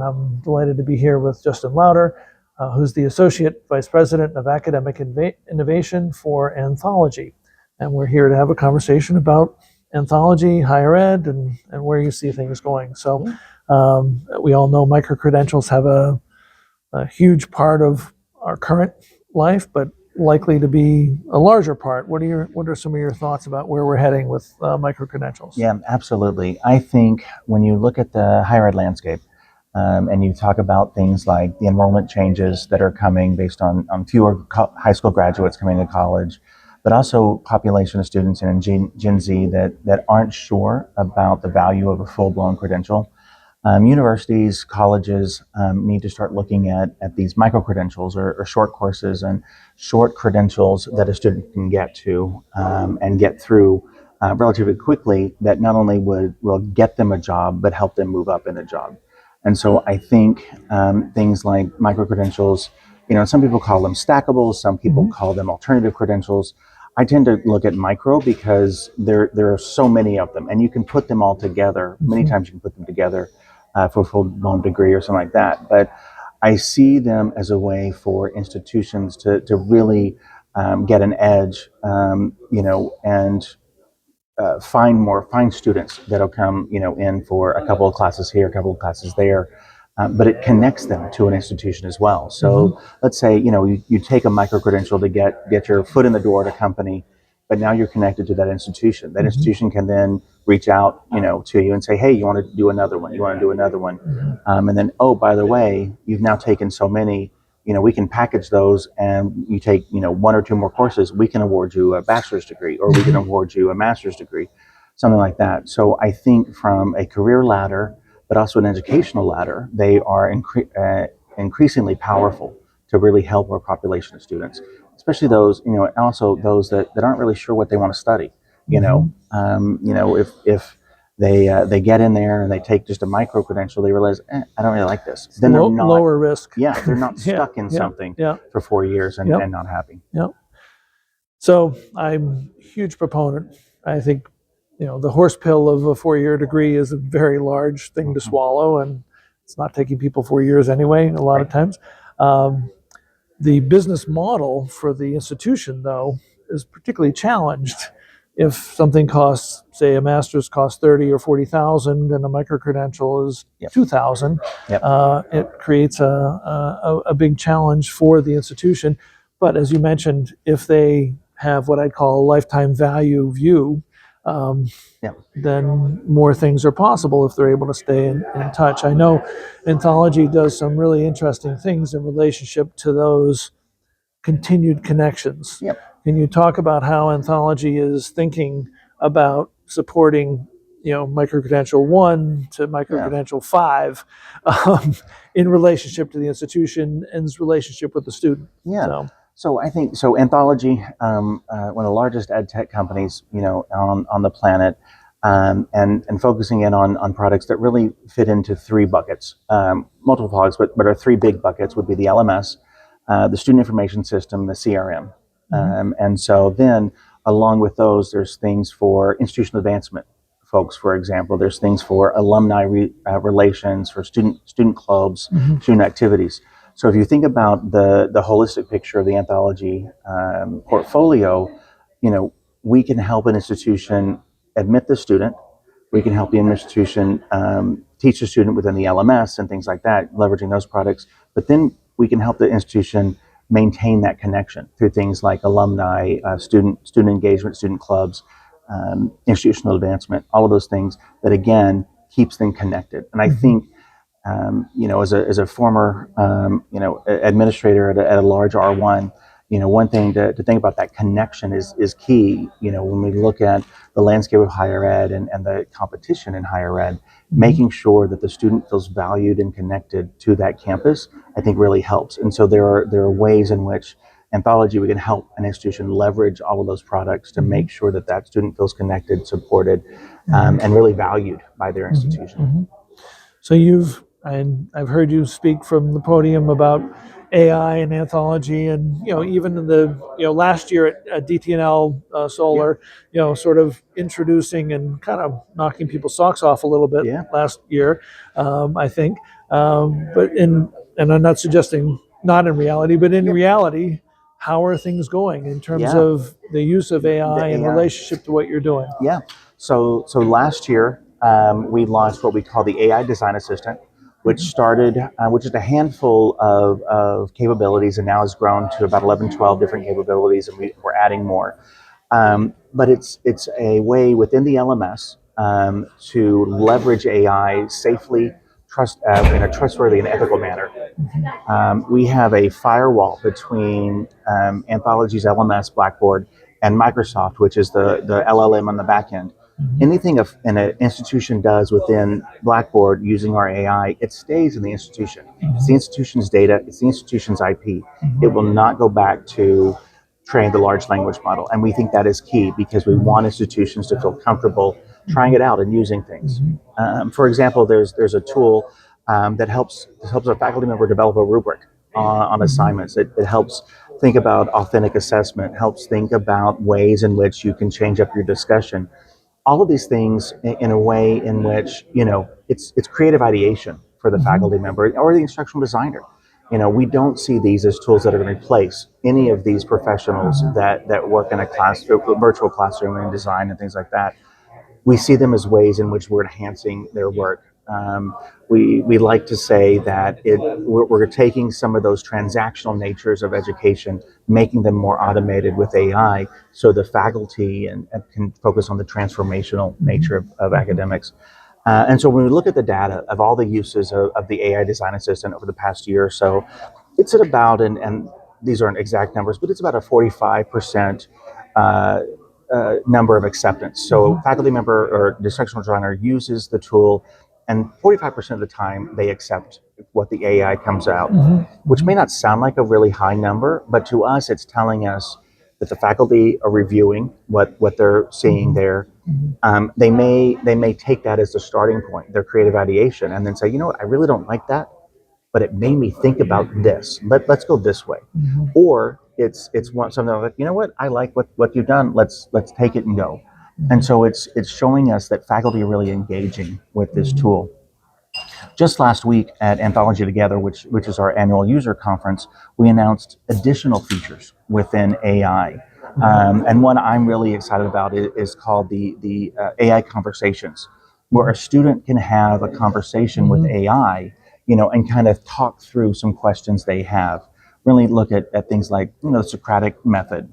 I'm delighted to be here with Justin Lauder, who's the Associate Vice President of Academic Innovation for Anthology. And we're here to have a conversation about Anthology, higher ed, and where you see things going. So we all know microcredentials have a huge part of our current life, but likely to be a larger part. What are some of your thoughts about where we're heading with microcredentials? Yeah, absolutely. I think when you look at the higher ed landscape, and you talk about things like the enrollment changes that are coming based on fewer high school graduates coming to college, but also population of students in Gen Z that aren't sure about the value of a full-blown credential. Universities, colleges need to start looking at these micro-credentials or short courses and short credentials that a student can get to and get through relatively quickly, that not only will get them a job, but help them move up in a job. And so I think things like micro-credentials, some people call them stackables, some people call them alternative credentials. I tend to look at micro because there are so many of them, and you can put them all together. Many times you can put them together for a full-blown degree or something like that. But I see them as a way for institutions to really get an edge, and find students that'll come, in for a couple of classes here, a couple of classes there. But it connects them to an institution as well. So let's say, you take a micro-credential to get your foot in the door at a company, but now you're connected to that institution. That institution can then reach out, to you and say, hey, you want to do another one? You want to do another one? And then, oh, by the way, you've now taken so many, we can package those, and you take, one or two more courses, we can award you a bachelor's degree, or we can award you a master's degree, something like that. So I think from a career ladder, but also an educational ladder, they are increasingly powerful to really help our population of students, especially those, and also those that aren't really sure what they want to study. If they get in there and they take just a micro credential, they realize, I don't really like this. Then they're not lower risk. Yeah, they're not stuck in something for 4 years and not happy. Yep. So I'm a huge proponent. I think, the horse pill of a 4-year degree is a very large thing to swallow, and it's not taking people 4 years anyway, a lot of times. The business model for the institution, though, is particularly challenged. If something costs, say, a master's costs 30 or 40,000, and a micro-credential is 2,000, it creates a big challenge for the institution. But as you mentioned, if they have what I'd call a lifetime value view, then more things are possible if they're able to stay in touch. I know Anthology does some really interesting things in relationship to those continued connections. Can you talk about how Anthology is thinking about supporting, microcredential 1 to microcredential 5 in relationship to the institution and its relationship with the student? So I think Anthology, one of the largest ed tech companies, on the planet, and focusing in on products that really fit into 3 buckets, multiple products, but our 3 big buckets would be the LMS, the student information system, the CRM. And so then along with those, there's things for institutional advancement folks, for example. There's things for alumni relations, for student clubs, student activities. So if you think about the holistic picture of the Anthology portfolio, we can help an institution admit the student. We can help the institution teach the student within the LMS and things like that, leveraging those products. But then we can help the institution maintain that connection through things like alumni, student engagement, student clubs, institutional advancement, all of those things that, again, keeps them connected. And I think, as a former, administrator at a large R1, one thing to think about, that connection is key. When we look at the landscape of higher ed and the competition in higher ed, making sure that the student feels valued and connected to that campus, I think really helps. And so there are ways in which Anthology, we can help an institution leverage all of those products to make sure that student feels connected, supported, and really valued by their institution. So I've heard you speak from the podium about, AI and Anthology, and even in the last year at DTNL Solar, sort of introducing and kind of knocking people's socks off a little bit Yeah. last year, I think. But and I'm not suggesting not in reality, but in reality, how are things going in terms Yeah. of the use of AI in AI. relationship to what you're doing? Yeah. So last year we launched what we call the AI Design Assistant, which started, which is a handful of capabilities, and now has grown to about 11, 12 different capabilities, and we're adding more. But it's a way within the LMS to leverage AI safely, in a trustworthy and ethical manner. We have a firewall between Anthology's LMS Blackboard and Microsoft, which is the LLM on the back end. Anything an institution does within Blackboard using our AI, it stays in the institution. It's the institution's data, it's the institution's IP. It will not go back to train the large language model. And we think that is key because we want institutions to feel comfortable trying it out and using things. For example, there's a tool that helps a faculty member develop a rubric on assignments. It helps think about authentic assessment, helps think about ways in which you can change up your discussion. All of these things in a way in which it's creative ideation for the faculty member or the instructional designer. We don't see these as tools that are going to replace any of these professionals that work in a virtual classroom and design and things like that. We see them as ways in which we're enhancing their work. We like to say that we're taking some of those transactional natures of education, making them more automated with AI, so the faculty and can focus on the transformational nature of academics. And so when we look at the data of all the uses of the AI Design Assistant over the past year or so, it's at about, and these aren't exact numbers, but it's about a 45% number of acceptance. So faculty member or the instructional designer uses the tool, and 45% of the time they accept what the AI comes out, which may not sound like a really high number, but to us it's telling us that the faculty are reviewing what they're seeing there. They may take that as the starting point, their creative ideation, and then say, you know what, I really don't like that, but it made me think about this. Let's go this way. Or it's something like, you know what, I like what you've done. Let's take it and go. And so it's showing us that faculty are really engaging with this tool. Just last week at Anthology Together, which is our annual user conference, we announced additional features within AI. And one I'm really excited about is called the AI Conversations, where a student can have a conversation with AI, and kind of talk through some questions they have. Really look at things like, the Socratic method,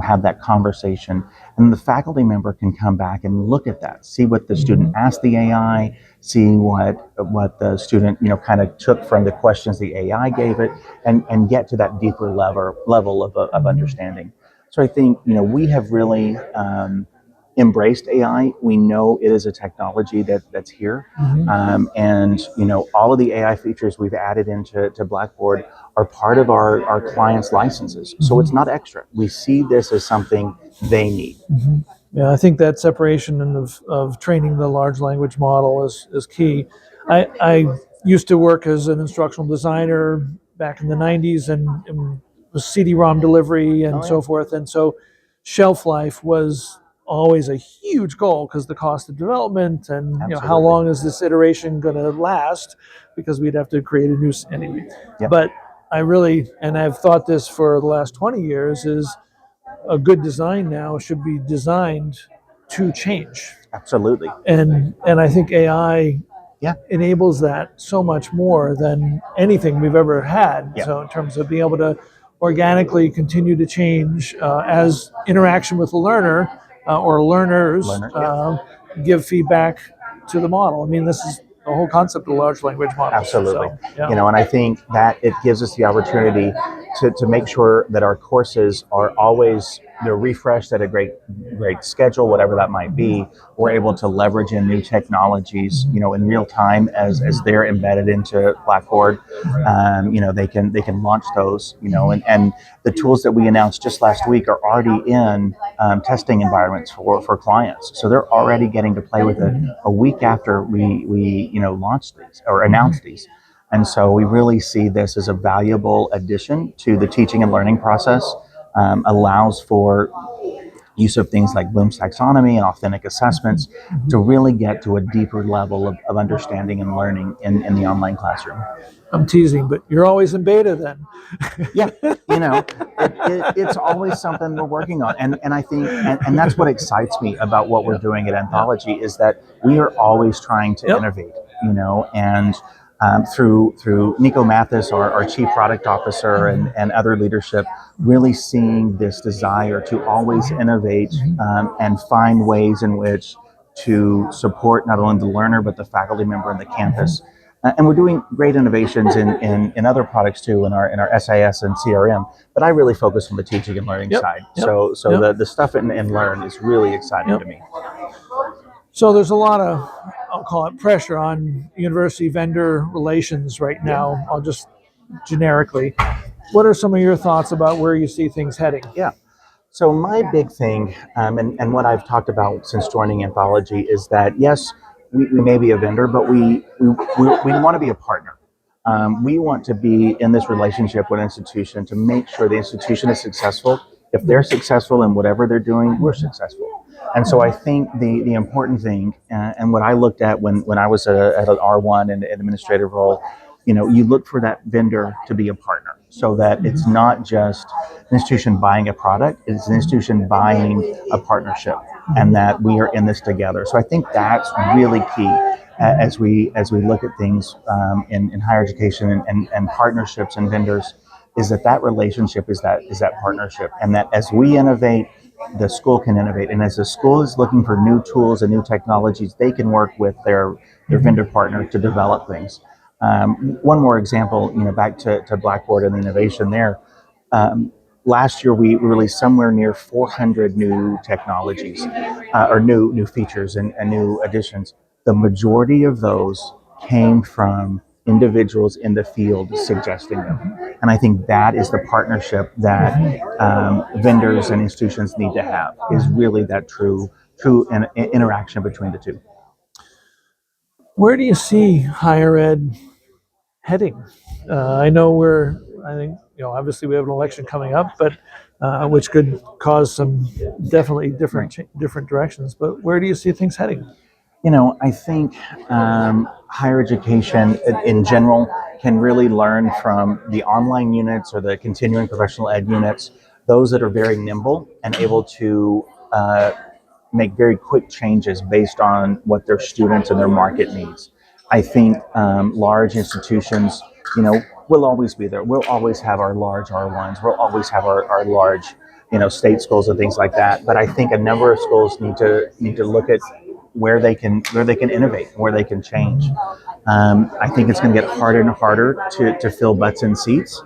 have that conversation. And the faculty member can come back and look at that, see what the student asked the AI, see what the student, kind of took from the questions the AI gave it, and get to that deeper level of understanding. So I think, we have really embraced AI. We know it is a technology that's here. And, all of the AI features we've added into Blackboard are part of our clients' licenses. So it's not extra. We see this as something they need. Yeah, I think that separation of training the large language model is key. I used to work as an instructional designer back in the 90s and was CD-ROM delivery and so forth. And so shelf life was always a huge goal because the cost of development and how long is this iteration going to last, because we'd have to create a new anyway. But I've thought this for the last 20 years, is a good design now should be designed to change. Absolutely. And I think AI enables that so much more than anything we've ever had. So in terms of being able to organically continue to change as interaction with the learner or learners give feedback to the model. I mean, this is the whole concept of large language models. Absolutely. So, And I think that it gives us the opportunity to make sure that our courses are always, they're refreshed at a great schedule, whatever that might be. We're able to leverage in new technologies, in real time as they're embedded into Blackboard. They can launch those, and the tools that we announced just last week are already in testing environments for clients. So they're already getting to play with it a week after we launched these or announced these. And so we really see this as a valuable addition to the teaching and learning process, allows for use of things like Bloom's taxonomy and authentic assessments to really get to a deeper level of understanding and learning in the online classroom. I'm teasing, but you're always in beta then. Yeah, it's always something we're working on, and I think and that's what excites me about what we're doing at Anthology is that we are always trying to innovate, and through Nico Mathis, our chief product officer, and other leadership, really seeing this desire to always innovate, and find ways in which to support not only the learner but the faculty member and the campus. And we're doing great innovations in other products too, in our SIS and CRM. But I really focus on the teaching and learning side. So the stuff in Learn is really exciting to me. So there's a lot of, I'll call it, pressure on university vendor relations right now. I'll just generically. What are some of your thoughts about where you see things heading? Yeah. So my big thing, and what I've talked about since joining Anthology, is that yes, we may be a vendor, but we want to be a partner. We want to be in this relationship with an institution to make sure the institution is successful. If they're successful in whatever they're doing, we're successful. And so I think the important thing, and what I looked at when I was at an R1 and an administrative role, you look for that vendor to be a partner so that it's not just an institution buying a product, it's an institution buying a partnership and that we are in this together. So I think that's really key as we look at things in higher education and partnerships and vendors, is that relationship is that partnership, and that as we innovate, the school can innovate, and as the school is looking for new tools and new technologies, they can work with their vendor partner to develop things. One more example, back to Blackboard and the innovation there. Last year, we released somewhere near 400 new technologies or new features and new additions. The majority of those came from individuals in the field suggesting them. And I think that is the partnership that vendors and institutions need to have, is really that true interaction between the two. Where do you see higher ed heading? I think, obviously we have an election coming up, but which could cause some definitely different directions. But where do you see things heading? I think higher education in general can really learn from the online units or the continuing professional ed units, those that are very nimble and able to make very quick changes based on what their students and their market needs. I think large institutions, will always be there. We'll always have our large R1s. We'll always have our large, state schools and things like that. But I think a number of schools need to look at where they can innovate, where they can change. I think it's going to get harder and harder to fill butts in seats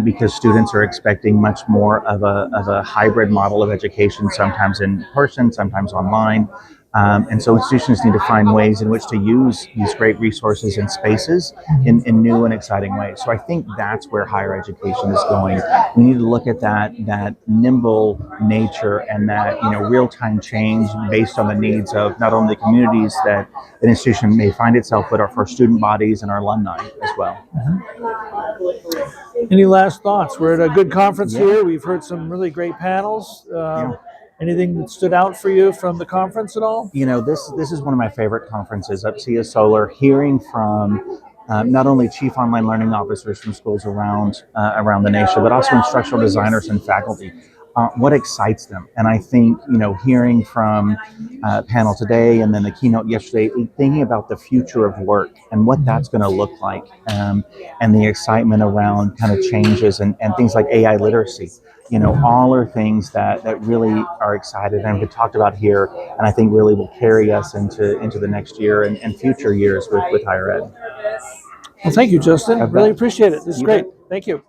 because students are expecting much more of a hybrid model of education, sometimes in person, sometimes online. And so institutions need to find ways in which to use these great resources and spaces in new and exciting ways. So I think that's where higher education is going. We need to look at that nimble nature and that real-time change based on the needs of not only the communities that an institution may find itself, but our student bodies and our alumni as well. Any last thoughts? We're at a good conference here. We've heard some really great panels. Anything that stood out for you from the conference at all? This is one of my favorite conferences, UPSIA Solar, hearing from not only chief online learning officers from schools around the nation, but also instructional designers and faculty. What excites them. And I think, hearing from panel today and then the keynote yesterday, thinking about the future of work and what that's going to look like, and the excitement around kind of changes and things like AI literacy. All are things that really are excited and we talked about here, and I think really will carry us into the next year and future years with higher ed. Well, thank you, Justin. Really appreciate it. This is great. Thank you.